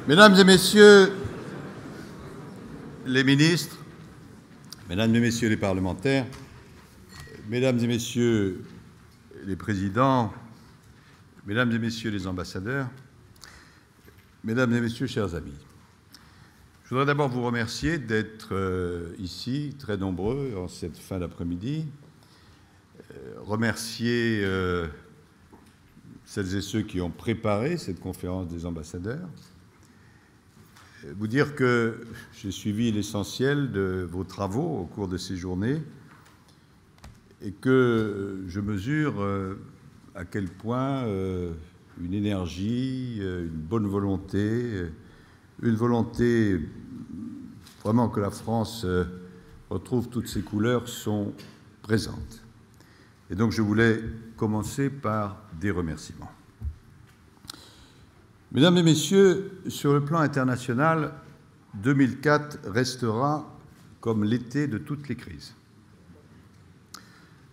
Mesdames et Messieurs les ministres, Mesdames et Messieurs les parlementaires, Mesdames et Messieurs les présidents, Mesdames et Messieurs les ambassadeurs, Mesdames et Messieurs, chers amis, je voudrais d'abord vous remercier d'être ici, très nombreux, en cette fin d'après-midi, remercier celles et ceux qui ont préparé cette conférence des ambassadeurs, vous dire que j'ai suivi l'essentiel de vos travaux au cours de ces journées et que je mesure à quel point une énergie, une bonne volonté, une volonté vraiment que la France retrouve toutes ses couleurs sont présentes. Et donc je voulais commencer par des remerciements. Mesdames et Messieurs, sur le plan international, 2004 restera comme l'été de toutes les crises.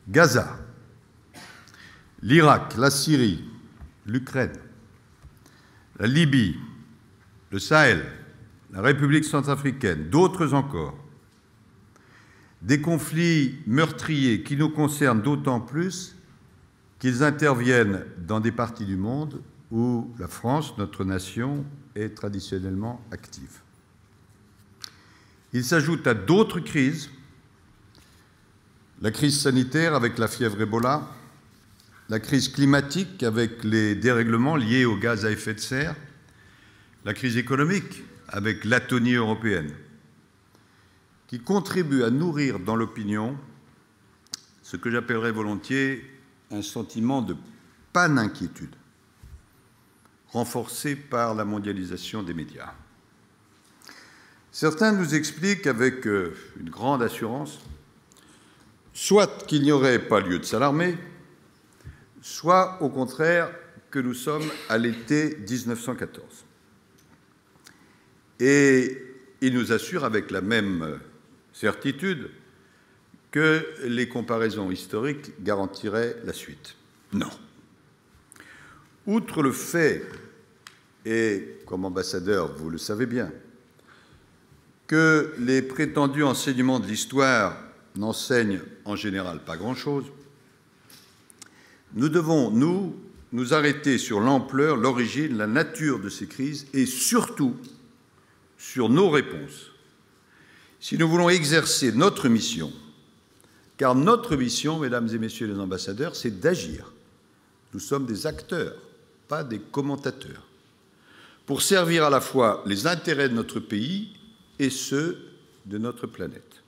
Gaza, l'Irak, la Syrie, l'Ukraine, la Libye, le Sahel, la République centrafricaine, d'autres encore. Des conflits meurtriers qui nous concernent d'autant plus qu'ils interviennent dans des parties du monde où la France, notre nation, est traditionnellement active. Il s'ajoute à d'autres crises, la crise sanitaire avec la fièvre Ebola, la crise climatique avec les dérèglements liés aux gaz à effet de serre, la crise économique avec l'atonie européenne, qui contribue à nourrir dans l'opinion ce que j'appellerais volontiers un sentiment de paninquiétude, renforcé par la mondialisation des médias. Certains nous expliquent avec une grande assurance soit qu'il n'y aurait pas lieu de s'alarmer, soit au contraire que nous sommes à l'été 1914. Et ils nous assurent avec la même certitude que les comparaisons historiques garantiraient la suite. Non. Outre le fait, et comme ambassadeur, vous le savez bien, que les prétendus enseignements de l'histoire n'enseignent en général pas grand-chose, nous devons, nous arrêter sur l'ampleur, l'origine, la nature de ces crises et surtout sur nos réponses. Si nous voulons exercer notre mission, car notre mission, Mesdames et Messieurs les ambassadeurs, c'est d'agir. Nous sommes des acteurs, pas des commentateurs, pour servir à la fois les intérêts de notre pays et ceux de notre planète.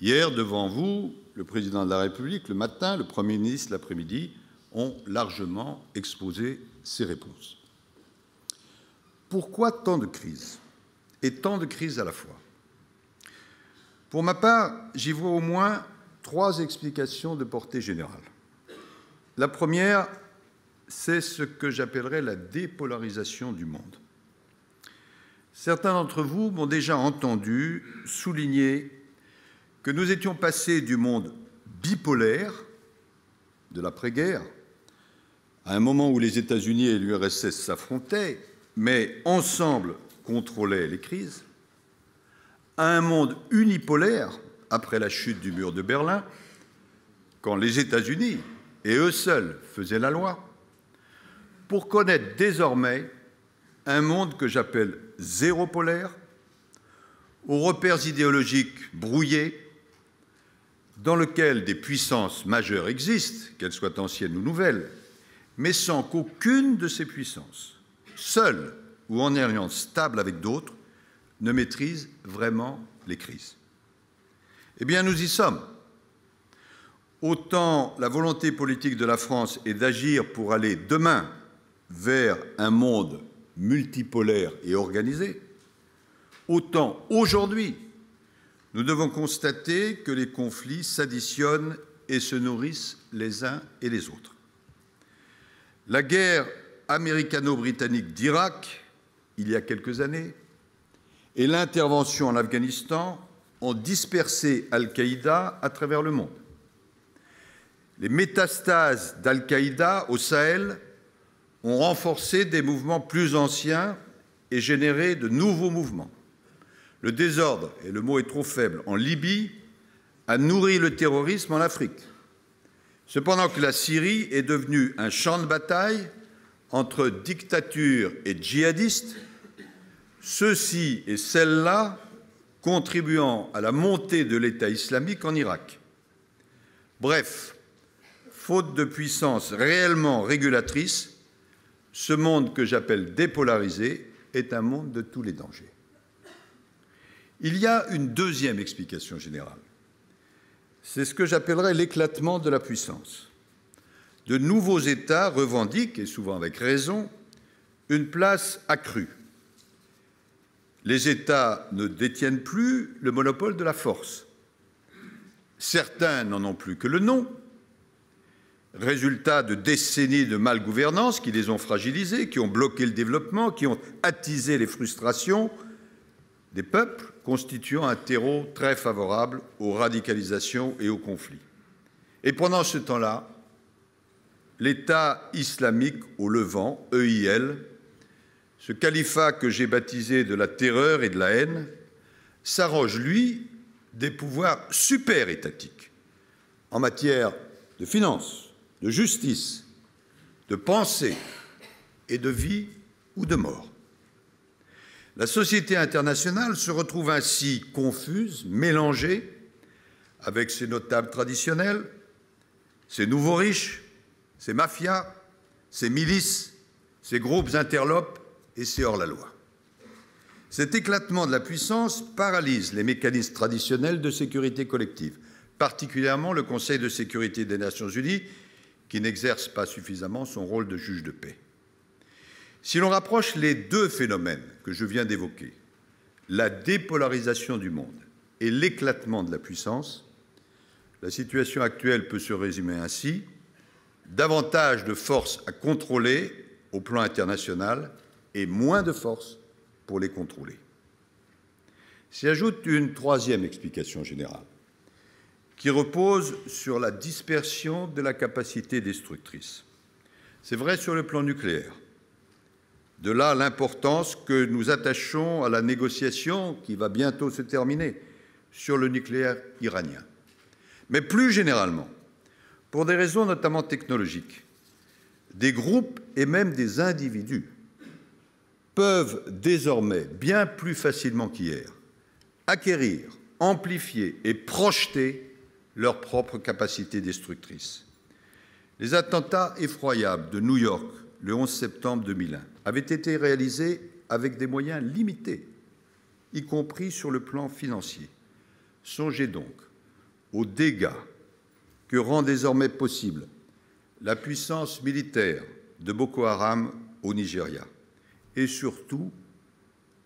Hier, devant vous, le Président de la République, le matin, le Premier ministre, l'après-midi, ont largement exposé ces réponses. Pourquoi tant de crises, et tant de crises à la fois? Pour ma part, j'y vois au moins 3 explications de portée générale. La première, c'est ce que j'appellerais la dépolarisation du monde. Certains d'entre vous m'ont déjà entendu souligner que nous étions passés du monde bipolaire de l'après-guerre, à un moment où les États-Unis et l'URSS s'affrontaient, mais ensemble contrôlaient les crises, à un monde unipolaire après la chute du mur de Berlin, quand les États-Unis, et eux seuls, faisaient la loi, pour connaître désormais un monde que j'appelle zéropolaire, aux repères idéologiques brouillés, dans lequel des puissances majeures existent, qu'elles soient anciennes ou nouvelles, mais sans qu'aucune de ces puissances, seule ou en alliance stable avec d'autres, ne maîtrise vraiment les crises. Eh bien, nous y sommes. Autant la volonté politique de la France est d'agir pour aller demain vers un monde multipolaire et organisé, autant aujourd'hui, nous devons constater que les conflits s'additionnent et se nourrissent les uns et les autres. La guerre américano-britannique d'Irak, il y a quelques années, et l'intervention en Afghanistan ont dispersé Al-Qaïda à travers le monde. Les métastases d'Al-Qaïda au Sahel ont renforcé des mouvements plus anciens et généré de nouveaux mouvements. Le désordre, et le mot est trop faible, en Libye a nourri le terrorisme en Afrique. Cependant que la Syrie est devenue un champ de bataille entre dictatures et djihadistes, ceux-ci et celles-là contribuant à la montée de l'État islamique en Irak. Bref, faute de puissance réellement régulatrice, ce monde que j'appelle dépolarisé est un monde de tous les dangers. Il y a une deuxième explication générale. C'est ce que j'appellerais l'éclatement de la puissance. De nouveaux États revendiquent, et souvent avec raison, une place accrue. Les États ne détiennent plus le monopole de la force. Certains n'en ont plus que le nom, résultat de décennies de malgouvernance qui les ont fragilisés, qui ont bloqué le développement, qui ont attisé les frustrations des peuples, constituant un terreau très favorable aux radicalisations et aux conflits. Et pendant ce temps-là, l'État islamique au Levant, EIL, ce califat que j'ai baptisé de la terreur et de la haine, s'arroge, lui, des pouvoirs super-étatiques en matière de finances, de justice, de pensée et de vie ou de mort. La société internationale se retrouve ainsi confuse, mélangée, avec ses notables traditionnels, ses nouveaux riches, ses mafias, ses milices, ses groupes interlopes et ses hors-la-loi. Cet éclatement de la puissance paralyse les mécanismes traditionnels de sécurité collective, particulièrement le Conseil de sécurité des Nations unies, qui n'exerce pas suffisamment son rôle de juge de paix. Si l'on rapproche les deux phénomènes que je viens d'évoquer, la dépolarisation du monde et l'éclatement de la puissance, la situation actuelle peut se résumer ainsi: davantage de forces à contrôler au plan international et moins de forces pour les contrôler. S'y ajoute une troisième explication générale, qui repose sur la dispersion de la capacité destructrice. C'est vrai sur le plan nucléaire. De là l'importance que nous attachons à la négociation qui va bientôt se terminer sur le nucléaire iranien. Mais plus généralement, pour des raisons notamment technologiques, des groupes et même des individus peuvent désormais bien plus facilement qu'hier acquérir, amplifier et projeter leurs propres capacités destructrices. Les attentats effroyables de New York le 11 septembre 2001 avaient été réalisés avec des moyens limités, y compris sur le plan financier. Songez donc aux dégâts que rend désormais possible la puissance militaire de Boko Haram au Nigeria. Et surtout,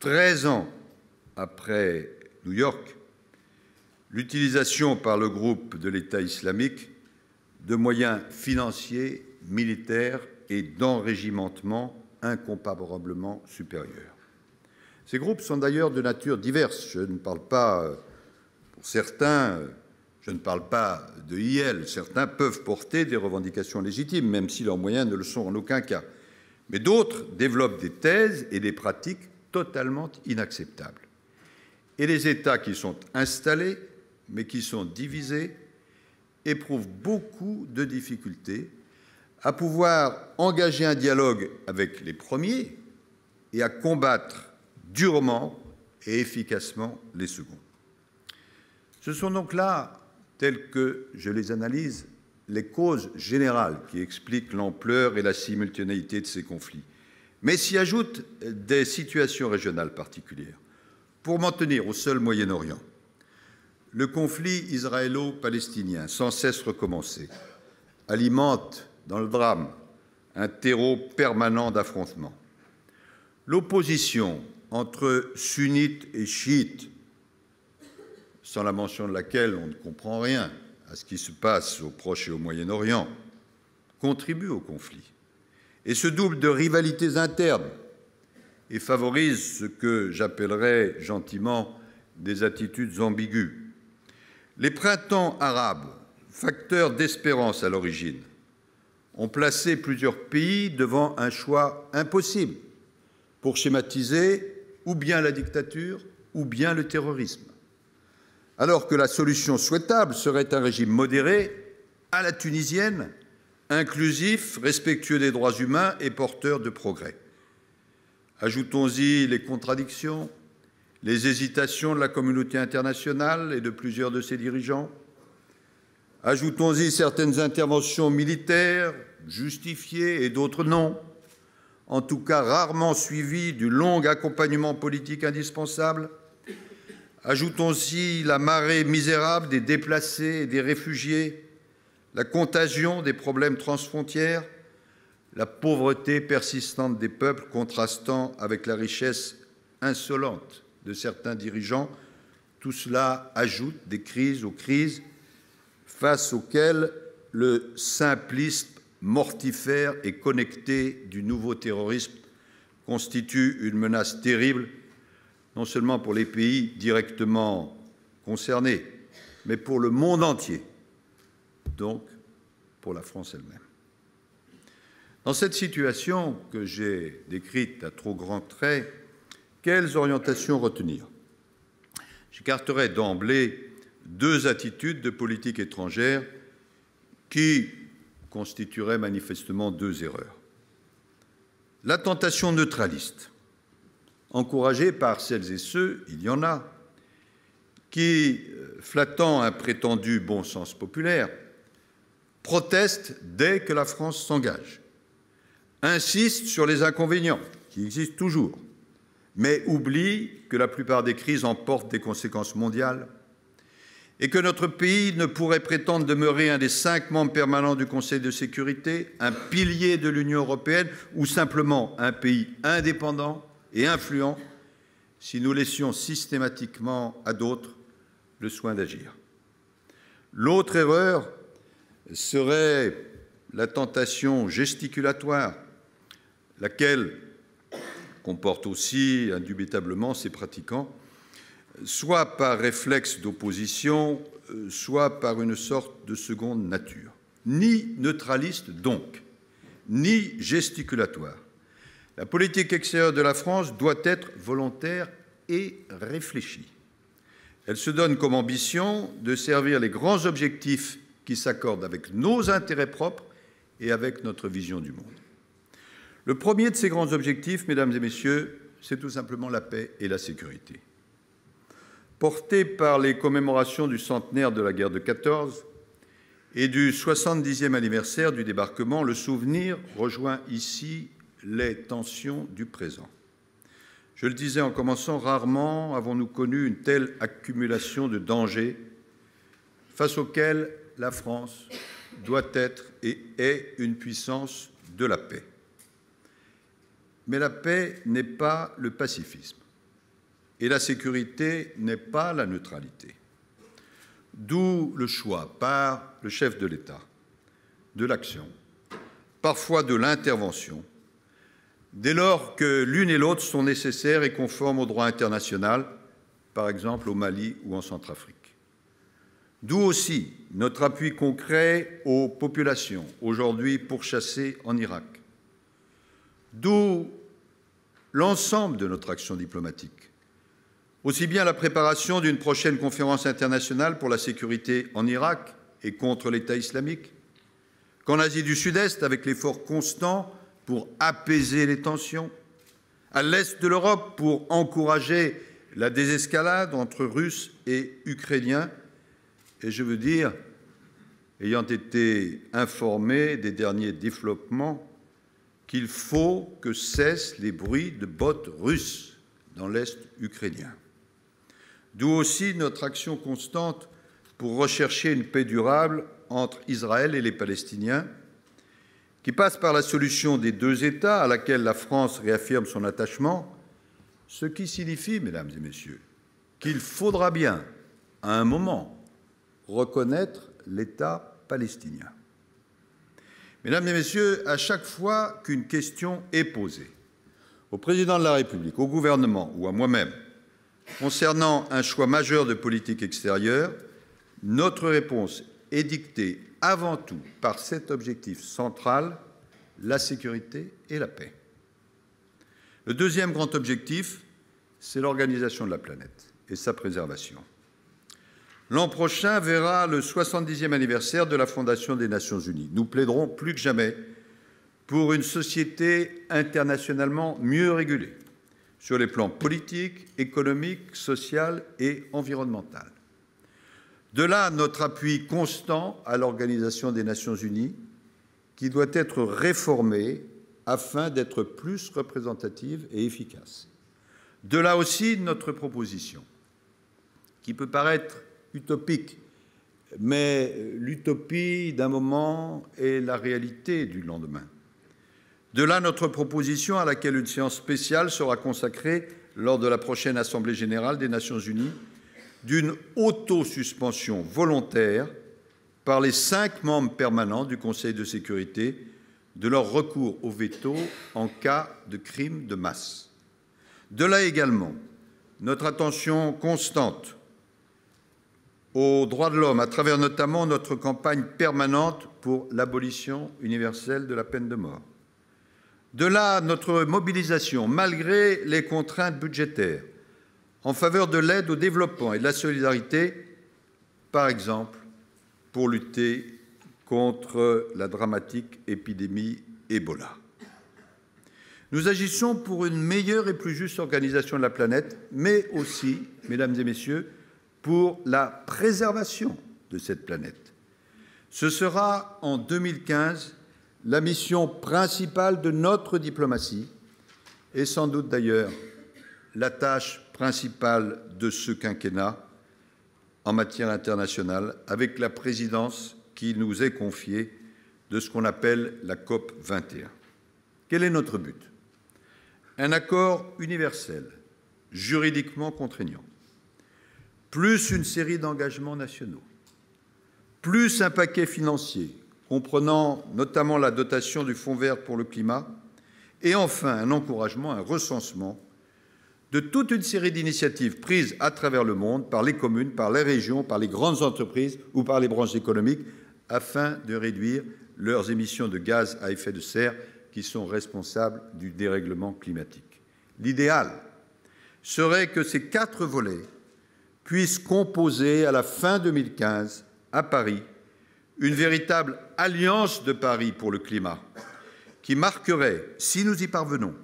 13 ans après New York, l'utilisation par le groupe de l'État islamique de moyens financiers, militaires et d'enrégimentement incomparablement supérieurs. Ces groupes sont d'ailleurs de nature diverse. Je ne parle pas, pour certains, je ne parle pas de IL. Certains peuvent porter des revendications légitimes, même si leurs moyens ne le sont en aucun cas. Mais d'autres développent des thèses et des pratiques totalement inacceptables. Et les États qui sont installés, mais qui sont divisés, éprouvent beaucoup de difficultés à pouvoir engager un dialogue avec les premiers et à combattre durement et efficacement les seconds. Ce sont donc là, telles que je les analyse, les causes générales qui expliquent l'ampleur et la simultanéité de ces conflits. Mais s'y ajoutent des situations régionales particulières. Pour m'en tenir au seul Moyen-Orient, le conflit israélo-palestinien, sans cesse recommencé, alimente dans le drame un terreau permanent d'affrontements. L'opposition entre sunnites et chiites, sans la mention de laquelle on ne comprend rien à ce qui se passe au Proche et au Moyen-Orient, contribue au conflit et se double de rivalités internes et favorise ce que j'appellerais gentiment des attitudes ambiguës. Les printemps arabes, facteurs d'espérance à l'origine, ont placé plusieurs pays devant un choix impossible. pour schématiser, ou bien la dictature, ou bien le terrorisme, alors que la solution souhaitable serait un régime modéré, à la tunisienne, inclusif, respectueux des droits humains et porteur de progrès. Ajoutons-y les contradictions, les hésitations de la communauté internationale et de plusieurs de ses dirigeants. Ajoutons-y certaines interventions militaires justifiées et d'autres non, en tout cas rarement suivies du long accompagnement politique indispensable. Ajoutons-y la marée misérable des déplacés et des réfugiés, la contagion des problèmes transfrontières, la pauvreté persistante des peuples contrastant avec la richesse insolente de certains dirigeants. Tout cela ajoute des crises aux crises face auxquelles le simplisme mortifère et connecté du nouveau terrorisme constitue une menace terrible, non seulement pour les pays directement concernés, mais pour le monde entier, donc pour la France elle-même. Dans cette situation que j'ai décrite à trop grands traits, quelles orientations retenir? J'écarterai d'emblée deux attitudes de politique étrangère qui constitueraient manifestement deux erreurs. La tentation neutraliste, encouragée par celles et ceux, il y en a, qui, flattant un prétendu bon sens populaire, protestent dès que la France s'engage, insistent sur les inconvénients, qui existent toujours, mais oublient que la plupart des crises emportent des conséquences mondiales et que notre pays ne pourrait prétendre demeurer un des 5 membres permanents du Conseil de sécurité, un pilier de l'Union européenne ou simplement un pays indépendant et influent si nous laissions systématiquement à d'autres le soin d'agir. L'autre erreur serait la tentation gesticulatoire, laquelle comporte aussi indubitablement ses pratiquants, soit par réflexe d'opposition, soit par une sorte de seconde nature. Ni neutraliste donc, ni gesticulatoire. La politique extérieure de la France doit être volontaire et réfléchie. Elle se donne comme ambition de servir les grands objectifs qui s'accordent avec nos intérêts propres et avec notre vision du monde. Le premier de ces grands objectifs, mesdames et messieurs, c'est tout simplement la paix et la sécurité. Porté par les commémorations du centenaire de la guerre de 14 et du 70e anniversaire du débarquement, le souvenir rejoint ici les tensions du présent. Je le disais en commençant, rarement avons-nous connu une telle accumulation de dangers face auxquels la France doit être et est une puissance de la paix. Mais la paix n'est pas le pacifisme et la sécurité n'est pas la neutralité. D'où le choix par le chef de l'État de l'action, parfois de l'intervention, dès lors que l'une et l'autre sont nécessaires et conformes au droit international, par exemple au Mali ou en Centrafrique. D'où aussi notre appui concret aux populations aujourd'hui pourchassées en Irak. D'où l'ensemble de notre action diplomatique, aussi bien la préparation d'une prochaine conférence internationale pour la sécurité en Irak et contre l'État islamique, qu'en Asie du Sud-Est avec l'effort constant pour apaiser les tensions, à l'est de l'Europe pour encourager la désescalade entre Russes et Ukrainiens, et je veux dire, ayant été informé des derniers développements, qu'il faut que cessent les bruits de bottes russes dans l'Est ukrainien. D'où aussi notre action constante pour rechercher une paix durable entre Israël et les Palestiniens, qui passe par la solution des deux États à laquelle la France réaffirme son attachement, ce qui signifie, mesdames et messieurs, qu'il faudra bien, à un moment, reconnaître l'État palestinien. Mesdames et messieurs, à chaque fois qu'une question est posée au président de la République, au gouvernement ou à moi-même concernant un choix majeur de politique extérieure, notre réponse est dictée avant tout par cet objectif central, la sécurité et la paix. Le deuxième grand objectif, c'est l'organisation de la planète et sa préservation. L'an prochain verra le 70e anniversaire de la Fondation des Nations Unies. Nous plaiderons plus que jamais pour une société internationalement mieux régulée sur les plans politique, économique, social et environnemental. De là, notre appui constant à l'Organisation des Nations Unies, qui doit être réformée afin d'être plus représentative et efficace. De là aussi notre proposition, qui peut paraître utopique, mais l'utopie d'un moment est la réalité du lendemain. De là notre proposition à laquelle une séance spéciale sera consacrée lors de la prochaine Assemblée générale des Nations unies d'une autosuspension volontaire par les 5 membres permanents du Conseil de sécurité de leur recours au veto en cas de crime de masse. De là également notre attention constante aux droits de l'homme, à travers notamment notre campagne permanente pour l'abolition universelle de la peine de mort. De là notre mobilisation, malgré les contraintes budgétaires, en faveur de l'aide au développement et de la solidarité, par exemple, pour lutter contre la dramatique épidémie Ebola. Nous agissons pour une meilleure et plus juste organisation de la planète, mais aussi, mesdames et messieurs, pour la préservation de cette planète. Ce sera en 2015 la mission principale de notre diplomatie et sans doute d'ailleurs la tâche principale de ce quinquennat en matière internationale, avec la présidence qui nous est confiée de ce qu'on appelle la COP 21. Quel est notre but? Un accord universel, juridiquement contraignant, plus une série d'engagements nationaux, plus un paquet financier comprenant notamment la dotation du Fonds vert pour le climat, et enfin un encouragement, un recensement de toute une série d'initiatives prises à travers le monde par les communes, par les régions, par les grandes entreprises ou par les branches économiques afin de réduire leurs émissions de gaz à effet de serre qui sont responsables du dérèglement climatique. L'idéal serait que ces 4 volets puissent composer à la fin 2015 à Paris une véritable alliance de Paris pour le climat qui marquerait, si nous y parvenons,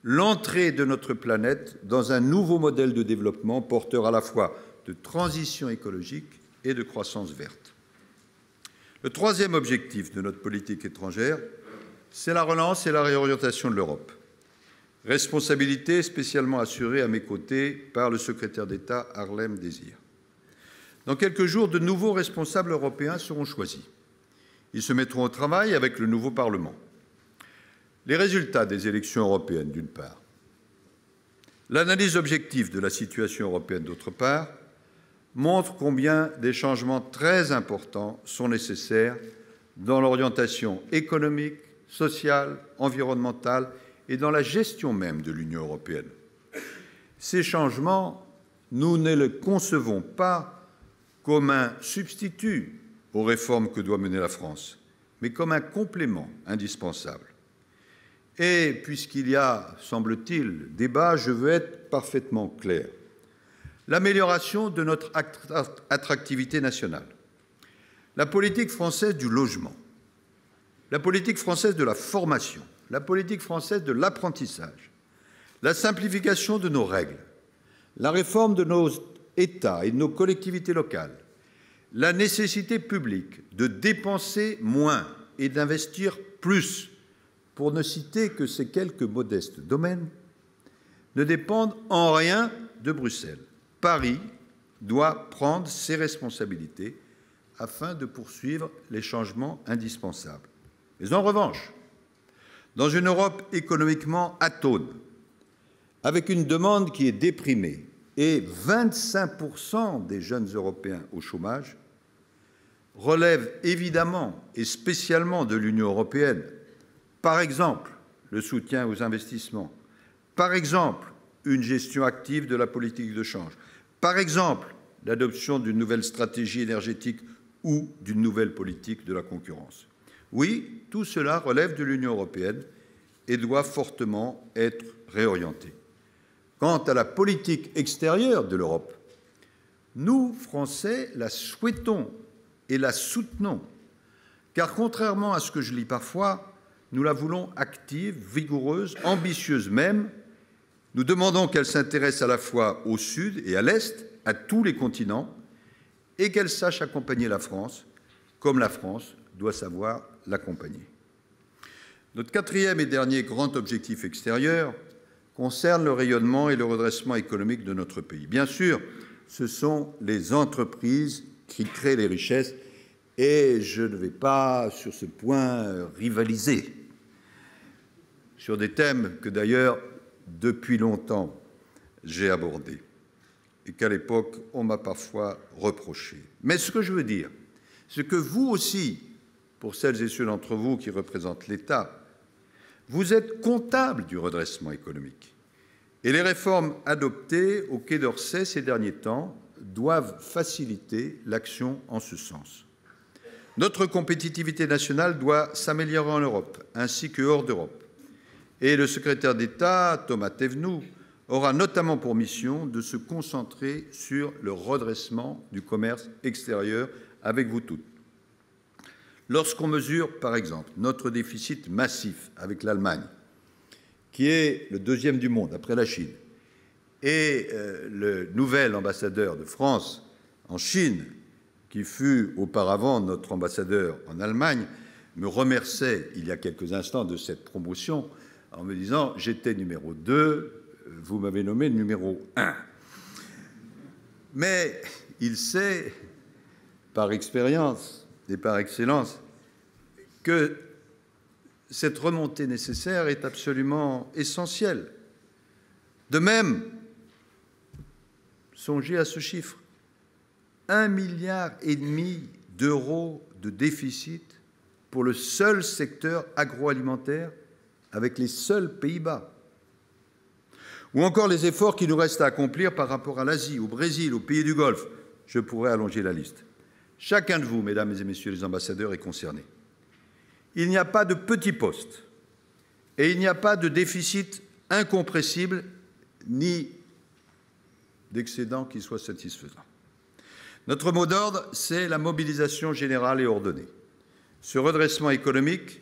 l'entrée de notre planète dans un nouveau modèle de développement porteur à la fois de transition écologique et de croissance verte. Le troisième objectif de notre politique étrangère, c'est la relance et la réorientation de l'Europe. Responsabilité spécialement assurée à mes côtés par le secrétaire d'État Harlem Désir. Dans quelques jours, de nouveaux responsables européens seront choisis. Ils se mettront au travail avec le nouveau Parlement. Les résultats des élections européennes, d'une part, l'analyse objective de la situation européenne, d'autre part, montrent combien des changements très importants sont nécessaires dans l'orientation économique, sociale, environnementale et dans la gestion même de l'Union européenne. Ces changements, nous ne les concevons pas comme un substitut aux réformes que doit mener la France, mais comme un complément indispensable. Et puisqu'il y a, semble-t-il, débat, je veux être parfaitement clair. L'amélioration de notre attractivité nationale, la politique française du logement, la politique française de la formation, la politique française de l'apprentissage, la simplification de nos règles, la réforme de nos États et de nos collectivités locales, la nécessité publique de dépenser moins et d'investir plus, pour ne citer que ces quelques modestes domaines, ne dépendent en rien de Bruxelles. Paris doit prendre ses responsabilités afin de poursuivre les changements indispensables. Mais en revanche, dans une Europe économiquement atone, avec une demande qui est déprimée et 25% des jeunes Européens au chômage, relève évidemment et spécialement de l'Union européenne. Par exemple, le soutien aux investissements. Par exemple, une gestion active de la politique de change. Par exemple, l'adoption d'une nouvelle stratégie énergétique ou d'une nouvelle politique de la concurrence. Oui, tout cela relève de l'Union européenne et doit fortement être réorienté. Quant à la politique extérieure de l'Europe, nous, Français, la souhaitons et la soutenons, car contrairement à ce que je lis parfois, nous la voulons active, vigoureuse, ambitieuse même. Nous demandons qu'elle s'intéresse à la fois au Sud et à l'Est, à tous les continents, et qu'elle sache accompagner la France, comme la France doit savoir l'accompagner. Notre quatrième et dernier grand objectif extérieur concerne le rayonnement et le redressement économique de notre pays. Bien sûr, ce sont les entreprises qui créent les richesses, et je ne vais pas, sur ce point, rivaliser sur des thèmes que, d'ailleurs, depuis longtemps, j'ai abordés et qu'à l'époque, on m'a parfois reproché. Mais ce que je veux dire, c'est que vous aussi, pour celles et ceux d'entre vous qui représentent l'État, vous êtes comptables du redressement économique. Et les réformes adoptées au Quai d'Orsay ces derniers temps doivent faciliter l'action en ce sens. Notre compétitivité nationale doit s'améliorer en Europe, ainsi que hors d'Europe. Et le secrétaire d'État, Thomas Thévenoud, aura notamment pour mission de se concentrer sur le redressement du commerce extérieur avec vous toutes. Lorsqu'on mesure, par exemple, notre déficit massif avec l'Allemagne, qui est le deuxième du monde après la Chine, et le nouvel ambassadeur de France en Chine, qui fut auparavant notre ambassadeur en Allemagne, me remerciait il y a quelques instants de cette promotion en me disant « j'étais numéro 2, vous m'avez nommé numéro 1 ». Mais il sait, par expérience et par excellence, que cette remontée nécessaire est absolument essentielle. De même, songez à ce chiffre, 1,5 milliard d'euros de déficit pour le seul secteur agroalimentaire avec les seuls Pays-Bas. Ou encore les efforts qui nous restent à accomplir par rapport à l'Asie, au Brésil, aux pays du Golfe. Je pourrais allonger la liste. Chacun de vous, mesdames et messieurs les ambassadeurs, est concerné. Il n'y a pas de petit poste et il n'y a pas de déficit incompressible ni d'excédent qui soit satisfaisant. Notre mot d'ordre, c'est la mobilisation générale et ordonnée. Ce redressement économique,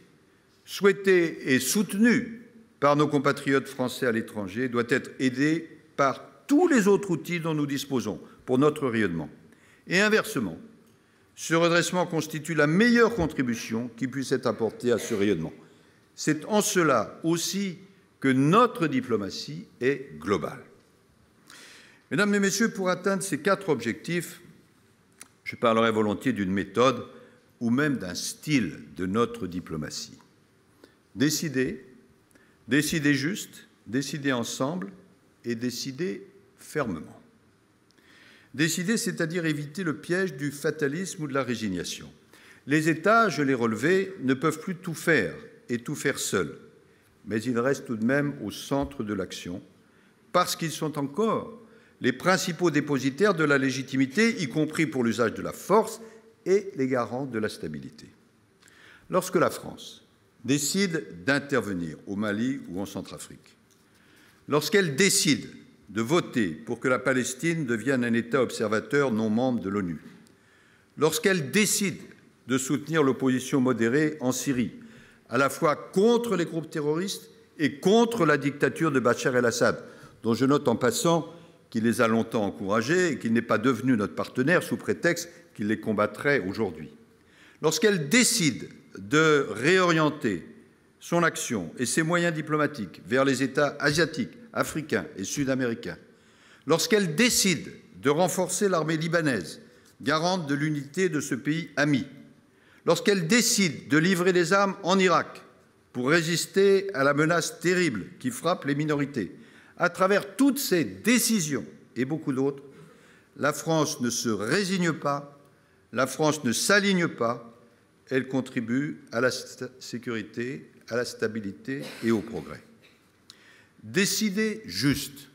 souhaité et soutenu par nos compatriotes français à l'étranger, doit être aidé par tous les autres outils dont nous disposons pour notre rayonnement. Et inversement, ce redressement constitue la meilleure contribution qui puisse être apportée à ce rayonnement. C'est en cela aussi que notre diplomatie est globale. Mesdames et messieurs, pour atteindre ces 4 objectifs, je parlerai volontiers d'une méthode ou même d'un style de notre diplomatie. Décider, décider juste, décider ensemble et décider fermement. Décider, c'est-à-dire éviter le piège du fatalisme ou de la résignation. Les États, je l'ai relevé, ne peuvent plus tout faire et tout faire seuls, mais ils restent tout de même au centre de l'action, parce qu'ils sont encore les principaux dépositaires de la légitimité, y compris pour l'usage de la force, et les garants de la stabilité. Lorsque la France décide d'intervenir au Mali ou en Centrafrique, lorsqu'elle décide de voter pour que la Palestine devienne un État observateur non membre de l'ONU, lorsqu'elle décide de soutenir l'opposition modérée en Syrie, à la fois contre les groupes terroristes et contre la dictature de Bachar el-Assad, dont je note en passant qu'il les a longtemps encouragés et qu'il n'est pas devenu notre partenaire sous prétexte qu'il les combattrait aujourd'hui. Lorsqu'elle décide de réorienter son action et ses moyens diplomatiques vers les États asiatiques, africains et sud-américains, lorsqu'elle décide de renforcer l'armée libanaise, garante de l'unité de ce pays ami, lorsqu'elle décide de livrer des armes en Irak pour résister à la menace terrible qui frappe les minorités, à travers toutes ces décisions et beaucoup d'autres, la France ne se résigne pas, la France ne s'aligne pas, elle contribue à la sécurité, à la stabilité et au progrès. Décider juste,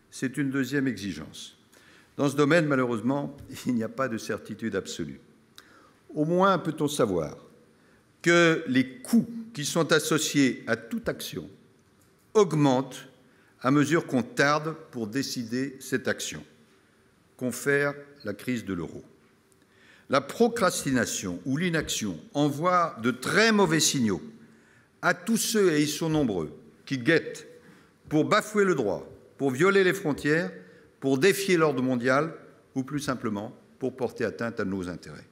c'est une deuxième exigence. Dans ce domaine, malheureusement, il n'y a pas de certitude absolue. Au moins peut-on savoir que les coûts qui sont associés à toute action augmentent à mesure qu'on tarde pour décider cette action, confère la crise de l'euro. La procrastination ou l'inaction envoie de très mauvais signaux à tous ceux, et ils sont nombreux, qui guettent pour bafouer le droit, pour violer les frontières, pour défier l'ordre mondial ou plus simplement pour porter atteinte à nos intérêts.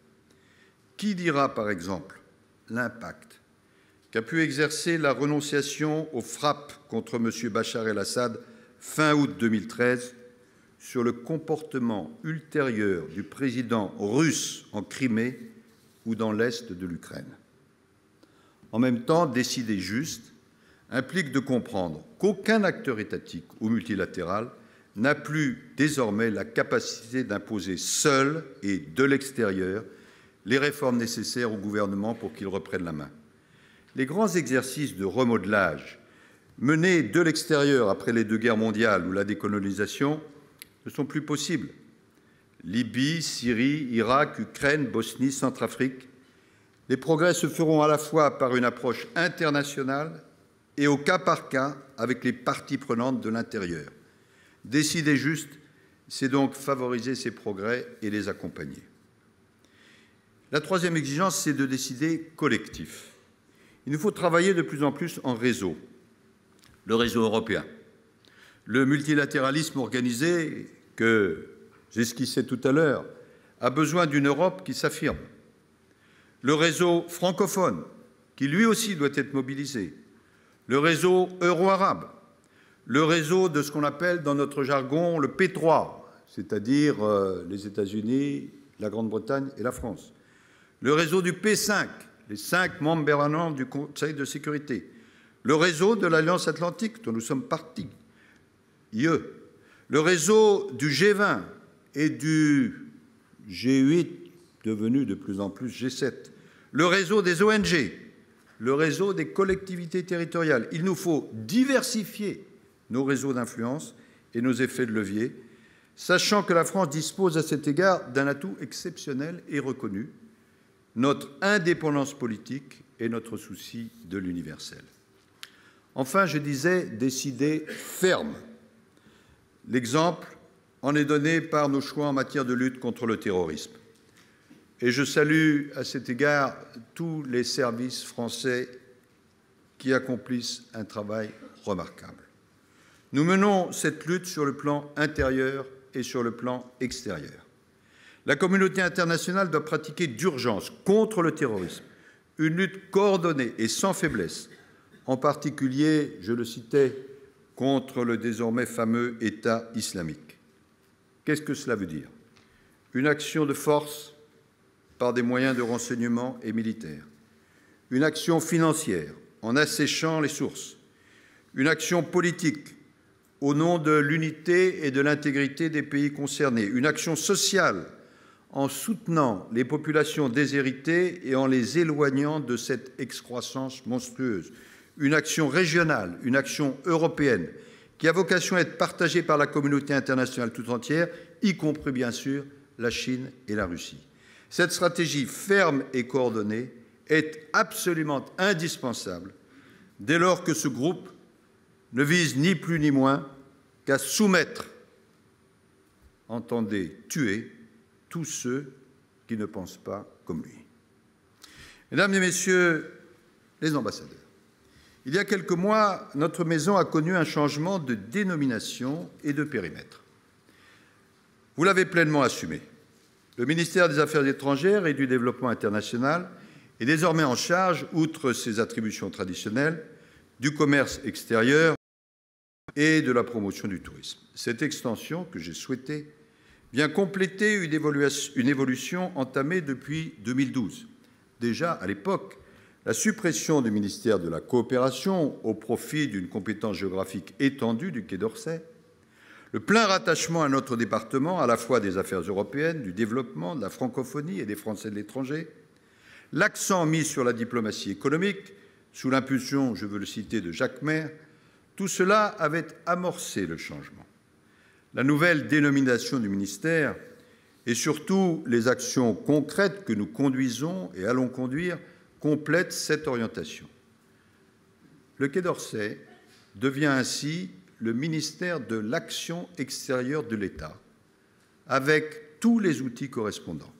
Qui dira par exemple l'impact qu'a pu exercer la renonciation aux frappes contre M. Bachar el-Assad fin août 2013 sur le comportement ultérieur du président russe en Crimée ou dans l'est de l'Ukraine. En même temps, décider juste implique de comprendre qu'aucun acteur étatique ou multilatéral n'a plus désormais la capacité d'imposer seul et de l'extérieur les réformes nécessaires au gouvernement pour qu'il reprenne la main. Les grands exercices de remodelage menés de l'extérieur après les 2 guerres mondiales ou la décolonisation ne sont plus possibles. Libye, Syrie, Irak, Ukraine, Bosnie, Centrafrique. Les progrès se feront à la fois par une approche internationale et au cas par cas avec les parties prenantes de l'intérieur. Décider juste, c'est donc favoriser ces progrès et les accompagner. La troisième exigence, c'est de décider collectif. Il nous faut travailler de plus en plus en réseau. Le réseau européen, le multilatéralisme organisé que j'esquissais tout à l'heure, a besoin d'une Europe qui s'affirme. Le réseau francophone, qui lui aussi doit être mobilisé. Le réseau euro-arabe. Le réseau de ce qu'on appelle dans notre jargon le P3, c'est-à-dire les États-Unis, la Grande-Bretagne et la France. Le réseau du P5, les 5 membres permanents du Conseil de sécurité, le réseau de l'Alliance atlantique dont nous sommes partis, IE, le réseau du G20 et du G8, devenu de plus en plus G7, le réseau des ONG, le réseau des collectivités territoriales. Il nous faut diversifier nos réseaux d'influence et nos effets de levier, sachant que la France dispose à cet égard d'un atout exceptionnel et reconnu, notre indépendance politique et notre souci de l'universel. Enfin, je disais décider ferme. L'exemple en est donné par nos choix en matière de lutte contre le terrorisme. Et je salue à cet égard tous les services français qui accomplissent un travail remarquable. Nous menons cette lutte sur le plan intérieur et sur le plan extérieur. La communauté internationale doit pratiquer d'urgence contre le terrorisme une lutte coordonnée et sans faiblesse, en particulier, je le citais, contre le désormais fameux État islamique. Qu'est-ce que cela veut dire? Une action de force par des moyens de renseignement et militaires, une action financière en asséchant les sources, une action politique au nom de l'unité et de l'intégrité des pays concernés, une action sociale en soutenant les populations déshéritées et en les éloignant de cette excroissance monstrueuse, une action régionale, une action européenne, qui a vocation à être partagée par la communauté internationale tout entière, y compris bien sûr la Chine et la Russie. Cette stratégie ferme et coordonnée est absolument indispensable dès lors que ce groupe ne vise ni plus ni moins qu'à soumettre, entendez, tuer, tous ceux qui ne pensent pas comme lui. Mesdames et Messieurs les ambassadeurs, il y a quelques mois, notre maison a connu un changement de dénomination et de périmètre. Vous l'avez pleinement assumé. Le ministère des Affaires étrangères et du Développement international est désormais en charge, outre ses attributions traditionnelles, du commerce extérieur et de la promotion du tourisme. Cette extension que j'ai souhaitée vient compléter une évolution entamée depuis 2012. Déjà, à l'époque, la suppression du ministère de la Coopération au profit d'une compétence géographique étendue du Quai d'Orsay, le plein rattachement à notre département à la fois des affaires européennes, du développement, de la francophonie et des Français de l'étranger, l'accent mis sur la diplomatie économique, sous l'impulsion, je veux le citer, de Jacques Maire, tout cela avait amorcé le changement. La nouvelle dénomination du ministère et surtout les actions concrètes que nous conduisons et allons conduire complètent cette orientation. Le Quai d'Orsay devient ainsi le ministère de l'Action extérieure de l'État, avec tous les outils correspondants.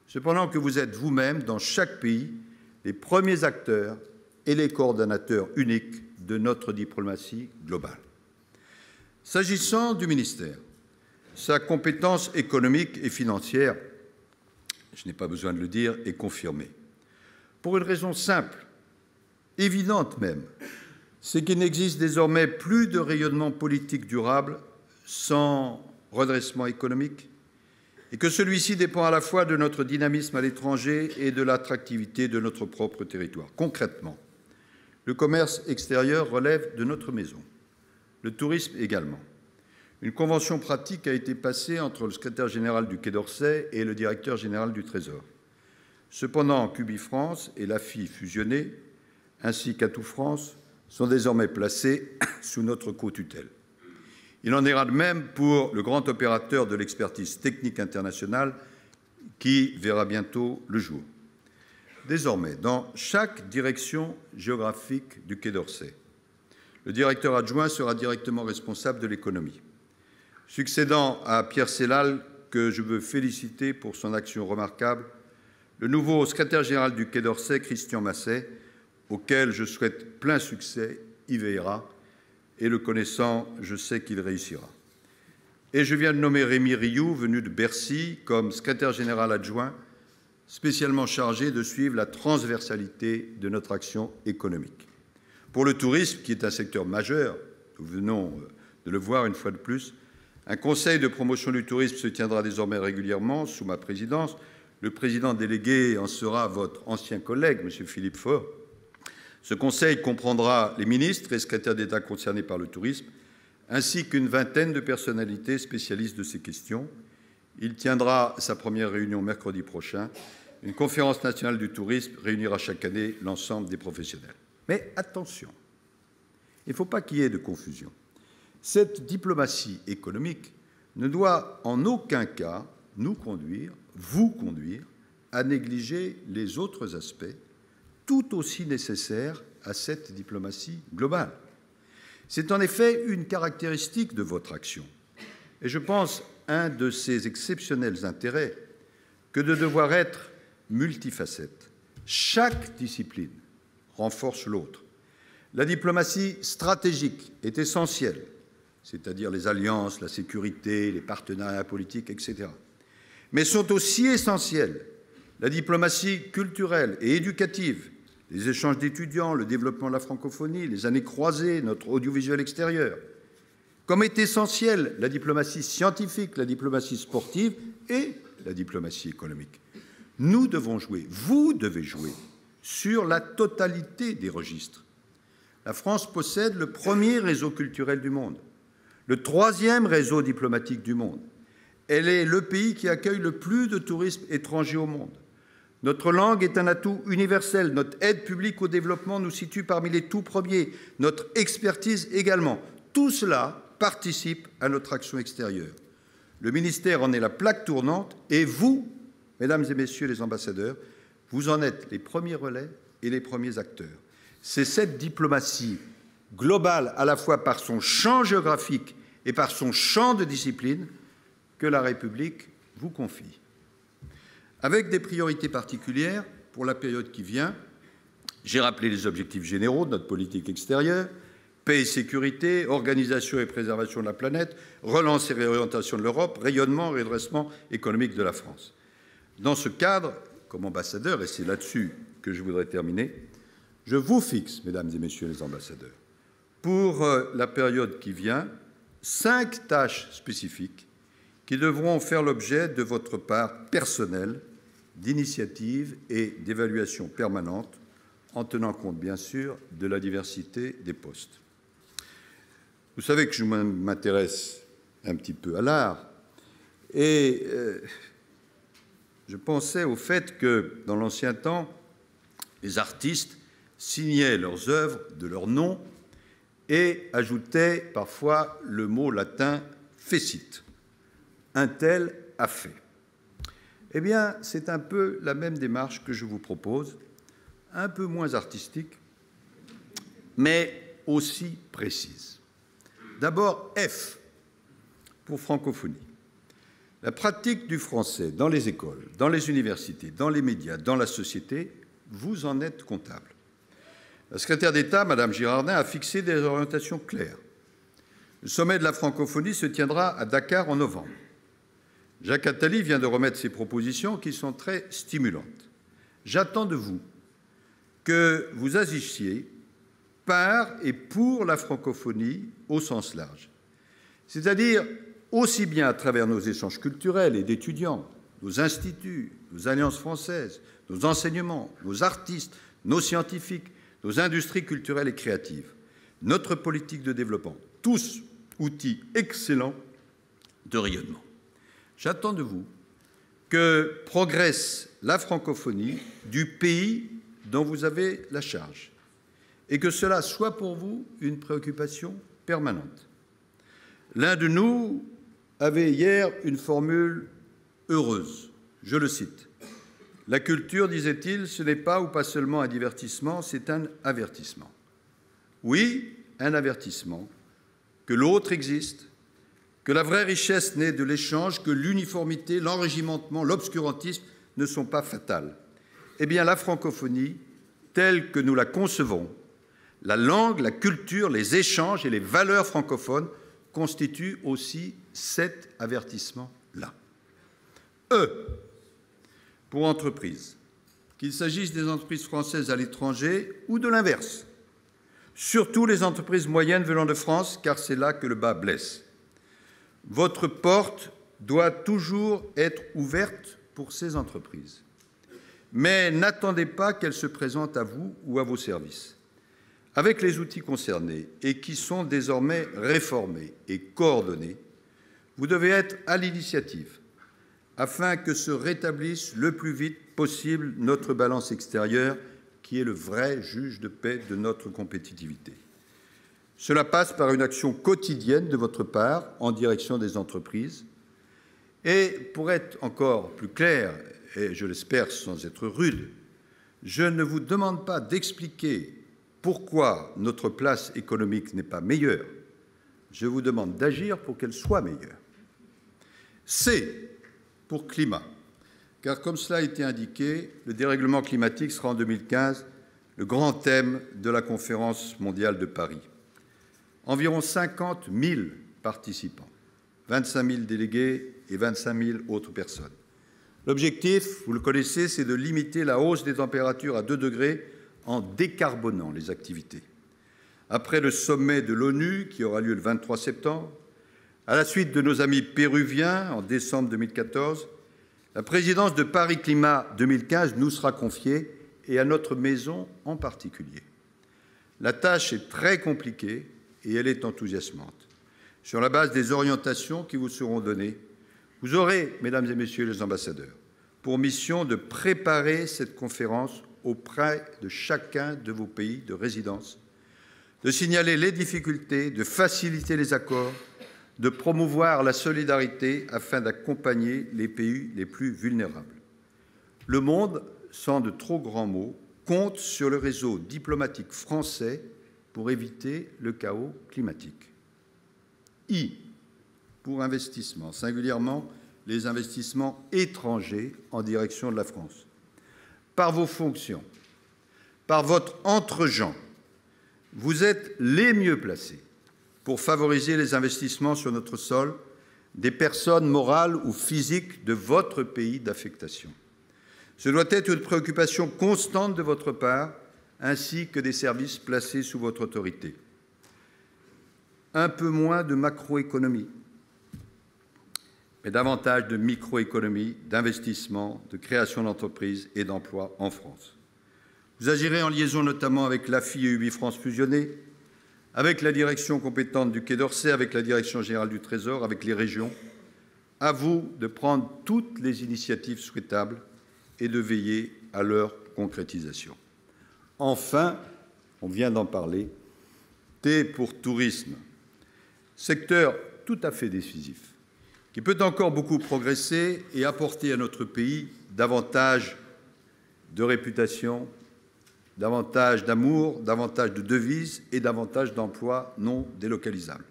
Cependant que vous êtes vous-même, dans chaque pays, les premiers acteurs et les coordonnateurs uniques de notre diplomatie globale. S'agissant du ministère, sa compétence économique et financière, je n'ai pas besoin de le dire, est confirmée. Pour une raison simple, évidente même, c'est qu'il n'existe désormais plus de rayonnement politique durable sans redressement économique et que celui-ci dépend à la fois de notre dynamisme à l'étranger et de l'attractivité de notre propre territoire. Concrètement, le commerce extérieur relève de notre maison, le tourisme également. Une convention pratique a été passée entre le secrétaire général du Quai d'Orsay et le directeur général du Trésor. Cependant, Cubifrance et l'AFI fusionnés, ainsi qu'Atout France, sont désormais placés sous notre co-tutelle. Il en ira de même pour le grand opérateur de l'expertise technique internationale qui verra bientôt le jour. Désormais, dans chaque direction géographique du Quai d'Orsay, le directeur adjoint sera directement responsable de l'économie. Succédant à Pierre Sellal, que je veux féliciter pour son action remarquable, le nouveau secrétaire général du Quai d'Orsay, Christian Masset, auquel je souhaite plein succès, y veillera, et le connaissant, je sais qu'il réussira. Et je viens de nommer Rémi Rioux, venu de Bercy, comme secrétaire général adjoint, spécialement chargé de suivre la transversalité de notre action économique. Pour le tourisme, qui est un secteur majeur, nous venons de le voir une fois de plus, un conseil de promotion du tourisme se tiendra désormais régulièrement sous ma présidence. Le président délégué en sera votre ancien collègue, M. Philippe Faure. Ce conseil comprendra les ministres et secrétaires d'État concernés par le tourisme, ainsi qu'une vingtaine de personnalités spécialistes de ces questions. Il tiendra sa première réunion mercredi prochain. Une conférence nationale du tourisme réunira chaque année l'ensemble des professionnels. Mais attention, il ne faut pas qu'il y ait de confusion. Cette diplomatie économique ne doit en aucun cas nous conduire, vous conduire, à négliger les autres aspects tout aussi nécessaires à cette diplomatie globale. C'est en effet une caractéristique de votre action, et je pense un de ses exceptionnels intérêts, que de devoir être multifacette. Chaque discipline renforce l'autre. La diplomatie stratégique est essentielle, c'est-à-dire les alliances, la sécurité, les partenariats politiques, etc. Mais sont aussi essentielles la diplomatie culturelle et éducative, les échanges d'étudiants, le développement de la francophonie, les années croisées, notre audiovisuel extérieur. Comme est essentielle la diplomatie scientifique, la diplomatie sportive et la diplomatie économique. Nous devons jouer, vous devez jouer, sur la totalité des registres. La France possède le premier réseau culturel du monde, le troisième réseau diplomatique du monde. Elle est le pays qui accueille le plus de tourisme étranger au monde. Notre langue est un atout universel. Notre aide publique au développement nous situe parmi les tout premiers. Notre expertise également. Tout cela participe à notre action extérieure. Le ministère en est la plaque tournante et vous, mesdames et messieurs les ambassadeurs, vous en êtes les premiers relais et les premiers acteurs. C'est cette diplomatie globale, à la fois par son champ géographique et par son champ de discipline, que la République vous confie. Avec des priorités particulières pour la période qui vient, j'ai rappelé les objectifs généraux de notre politique extérieure: paix et sécurité, organisation et préservation de la planète, relance et réorientation de l'Europe, rayonnement et redressement économique de la France. Dans ce cadre, comme ambassadeur, et c'est là-dessus que je voudrais terminer, je vous fixe, mesdames et messieurs les ambassadeurs, pour la période qui vient, 5 tâches spécifiques qui devront faire l'objet de votre part personnelle, d'initiative et d'évaluation permanente, en tenant compte, bien sûr, de la diversité des postes. Vous savez que je m'intéresse un petit peu à l'art, et je pensais au fait que, dans l'ancien temps, les artistes signaient leurs œuvres de leur nom et ajoutaient parfois le mot latin « fecit ». Un tel a fait. Eh bien, c'est un peu la même démarche que je vous propose, un peu moins artistique, mais aussi précises. D'abord, F, pour francophonie. La pratique du français dans les écoles, dans les universités, dans les médias, dans la société, vous en êtes comptable. La secrétaire d'État, Mme Girardin, a fixé des orientations claires. Le sommet de la francophonie se tiendra à Dakar en novembre. Jacques Attali vient de remettre ses propositions qui sont très stimulantes. J'attends de vous que vous agissiez par et pour la francophonie au sens large, c'est-à-dire aussi bien à travers nos échanges culturels et d'étudiants, nos instituts, nos alliances françaises, nos enseignements, nos artistes, nos scientifiques, nos industries culturelles et créatives, notre politique de développement, tous outils excellents de rayonnement. J'attends de vous que progresse la francophonie du pays dont vous avez la charge et que cela soit pour vous une préoccupation permanente. L'un de nous avait hier une formule heureuse, je le cite. « La culture, disait-il, ce n'est pas ou pas seulement un divertissement, c'est un avertissement. » Oui, un avertissement, que l'autre existe, que la vraie richesse naît de l'échange, que l'uniformité, l'enrégimentement, l'obscurantisme ne sont pas fatals. Eh bien, la francophonie, telle que nous la concevons, la langue, la culture, les échanges et les valeurs francophones constituent aussi cet avertissement-là. E, pour entreprises, qu'il s'agisse des entreprises françaises à l'étranger ou de l'inverse. Surtout les entreprises moyennes venant de France, car c'est là que le bas blesse. Votre porte doit toujours être ouverte pour ces entreprises. Mais n'attendez pas qu'elles se présentent à vous ou à vos services. Avec les outils concernés et qui sont désormais réformés et coordonnés, vous devez être à l'initiative afin que se rétablisse le plus vite possible notre balance extérieure, qui est le vrai juge de paix de notre compétitivité. Cela passe par une action quotidienne de votre part en direction des entreprises. Et pour être encore plus clair, et je l'espère sans être rude, je ne vous demande pas d'expliquer pourquoi notre place économique n'est pas meilleure. Je vous demande d'agir pour qu'elle soit meilleure. C, pour climat, car comme cela a été indiqué, le dérèglement climatique sera en 2015 le grand thème de la conférence mondiale de Paris. Environ 50 000 participants, 25 000 délégués et 25 000 autres personnes. L'objectif, vous le connaissez, c'est de limiter la hausse des températures à 2 degrés en décarbonant les activités. Après le sommet de l'ONU, qui aura lieu le 23 septembre, à la suite de nos amis péruviens en décembre 2014, la présidence de Paris Climat 2015 nous sera confiée, et à notre maison en particulier. La tâche est très compliquée et elle est enthousiasmante. Sur la base des orientations qui vous seront données, vous aurez, mesdames et messieurs les ambassadeurs, pour mission de préparer cette conférence auprès de chacun de vos pays de résidence, de signaler les difficultés, de faciliter les accords, de promouvoir la solidarité afin d'accompagner les pays les plus vulnérables. Le monde, sans de trop grands mots, compte sur le réseau diplomatique français pour éviter le chaos climatique. I, pour investissement, singulièrement les investissements étrangers en direction de la France. Par vos fonctions, par votre entre-gens, vous êtes les mieux placés pour favoriser les investissements sur notre sol des personnes morales ou physiques de votre pays d'affectation. Ce doit être une préoccupation constante de votre part, ainsi que des services placés sous votre autorité. Un peu moins de macroéconomie, mais davantage de microéconomie, d'investissement, de création d'entreprises et d'emplois en France. Vous agirez en liaison notamment avec l'AFI et UbiFrance fusionnés, avec la direction compétente du Quai d'Orsay, avec la Direction générale du Trésor, avec les régions. À vous de prendre toutes les initiatives souhaitables et de veiller à leur concrétisation. Enfin, on vient d'en parler, T pour tourisme, secteur tout à fait décisif, qui peut encore beaucoup progresser et apporter à notre pays davantage de réputation, davantage d'amour, davantage de devises et davantage d'emplois non délocalisables.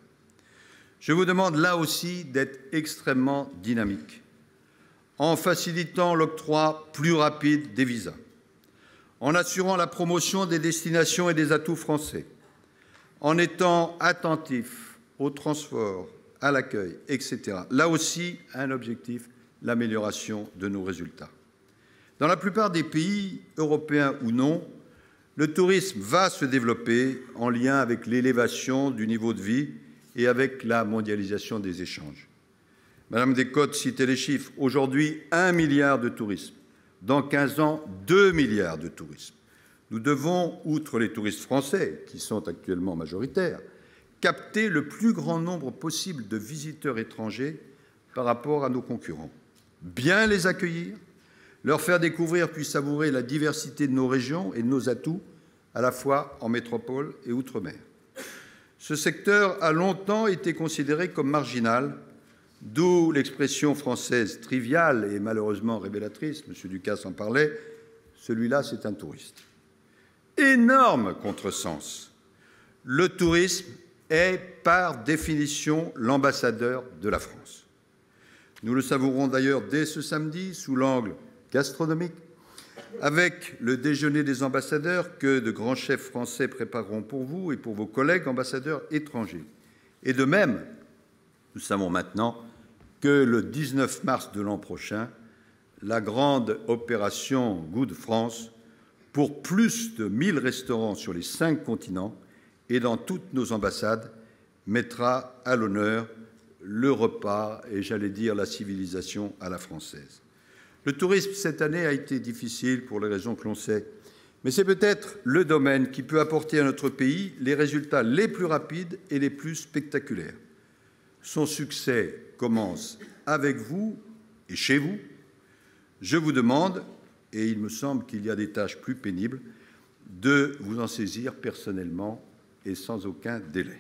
Je vous demande là aussi d'être extrêmement dynamique, en facilitant l'octroi plus rapide des visas, en assurant la promotion des destinations et des atouts français, en étant attentif au transport, à l'accueil, etc. Là aussi, un objectif, l'amélioration de nos résultats. Dans la plupart des pays, européens ou non, le tourisme va se développer en lien avec l'élévation du niveau de vie et avec la mondialisation des échanges. Madame Descotes citait les chiffres. Aujourd'hui, 1 milliard de tourisme. Dans 15 ans, 2 milliards de tourisme. Nous devons, outre les touristes français, qui sont actuellement majoritaires, capter le plus grand nombre possible de visiteurs étrangers par rapport à nos concurrents. Bien les accueillir, leur faire découvrir puis savourer la diversité de nos régions et de nos atouts, à la fois en métropole et outre-mer. Ce secteur a longtemps été considéré comme marginal, d'où l'expression française triviale et malheureusement révélatrice, M. Ducasse en parlait, celui-là c'est un touriste. Énorme contresens. Le tourisme est par définition l'ambassadeur de la France. Nous le savourons d'ailleurs dès ce samedi sous l'angle gastronomique, avec le déjeuner des ambassadeurs que de grands chefs français prépareront pour vous et pour vos collègues ambassadeurs étrangers. Et de même, nous savons maintenant que le 19 mars de l'an prochain, la grande opération Good France, pour plus de 1000 restaurants sur les 5 continents et dans toutes nos ambassades, mettra à l'honneur le repas et, j'allais dire, la civilisation à la française. Le tourisme, cette année, a été difficile pour les raisons que l'on sait, mais c'est peut-être le domaine qui peut apporter à notre pays les résultats les plus rapides et les plus spectaculaires. Son succès commence avec vous et chez vous. Je vous demande, et il me semble qu'il y a des tâches plus pénibles, de vous en saisir personnellement et sans aucun délai.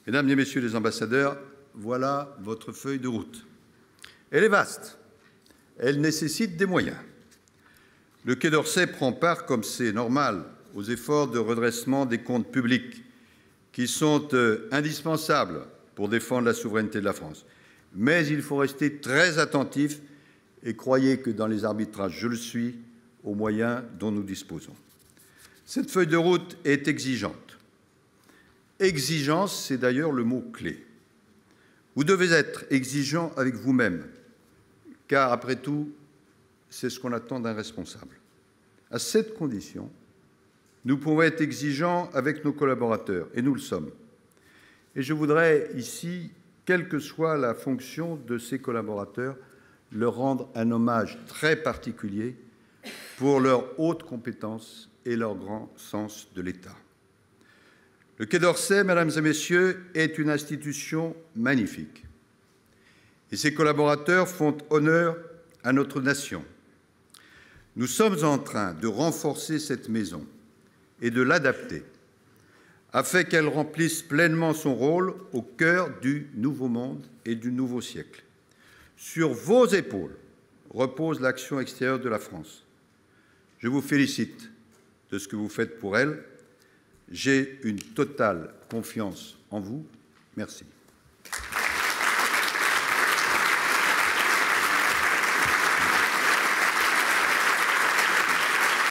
Mesdames et Messieurs les ambassadeurs, voilà votre feuille de route. Elle est vaste. Elle nécessite des moyens. Le Quai d'Orsay prend part, comme c'est normal, aux efforts de redressement des comptes publics qui sont indispensables pour défendre la souveraineté de la France. Mais il faut rester très attentif et croyez que dans les arbitrages, je le suis, aux moyens dont nous disposons. Cette feuille de route est exigeante. Exigence, c'est d'ailleurs le mot-clé. Vous devez être exigeant avec vous-même, car après tout, c'est ce qu'on attend d'un responsable. À cette condition, nous pouvons être exigeants avec nos collaborateurs, et nous le sommes. Et je voudrais ici, quelle que soit la fonction de ces collaborateurs, leur rendre un hommage très particulier pour leur haute compétence et leur grand sens de l'État. Le Quai d'Orsay, mesdames et messieurs, est une institution magnifique. Et ses collaborateurs font honneur à notre nation. Nous sommes en train de renforcer cette maison et de l'adapter afin qu'elle remplisse pleinement son rôle au cœur du nouveau monde et du nouveau siècle. Sur vos épaules repose l'action extérieure de la France. Je vous félicite de ce que vous faites pour elle. J'ai une totale confiance en vous. Merci.